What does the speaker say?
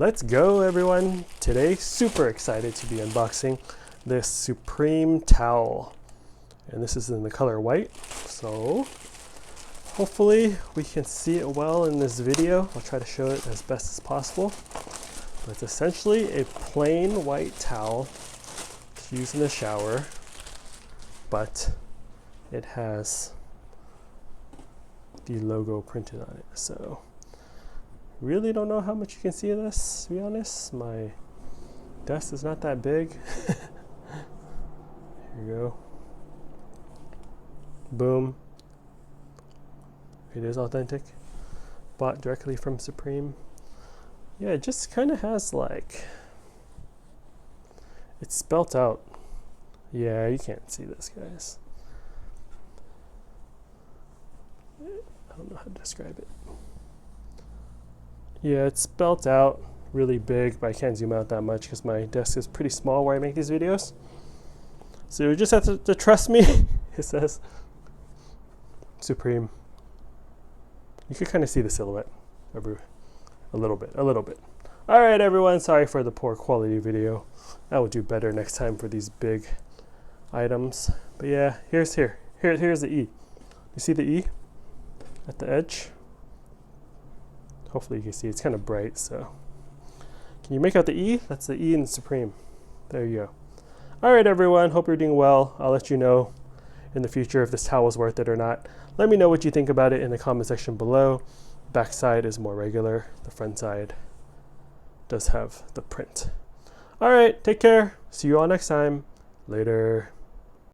Let's go, everyone. Today, super excited to be unboxing this Supreme towel. And this is in the color white. So hopefully we can see it well in this video. I'll try to show it as best as possible. But it's essentially a plain white towel to use in the shower, but it has the logo printed on it. So really don't know how much you can see of this, to be honest. My desk is not that big. Here you go. Boom. It is authentic. Bought directly from Supreme. Yeah, it just kind of has like, it's spelt out. Yeah, you can't see this, guys. I don't know how to describe it. Yeah, it's spelt out really big, but I can't zoom out that much because my desk is pretty small where I make these videos. So you just have to trust me. It says Supreme. You can kind of see the silhouette a little bit. All right, everyone, sorry for the poor quality video. I will do better next time for these big items. But yeah, here's the E. You see the E at the edge? Hopefully you can see, it's kind of bright, so. Can you make out the E? That's the E in Supreme. There you go. All right, everyone, hope you're doing well. I'll let you know in the future if this towel is worth it or not. Let me know what you think about it in the comment section below. Back side is more regular. The front side does have the print. All right, take care. See you all next time. Later.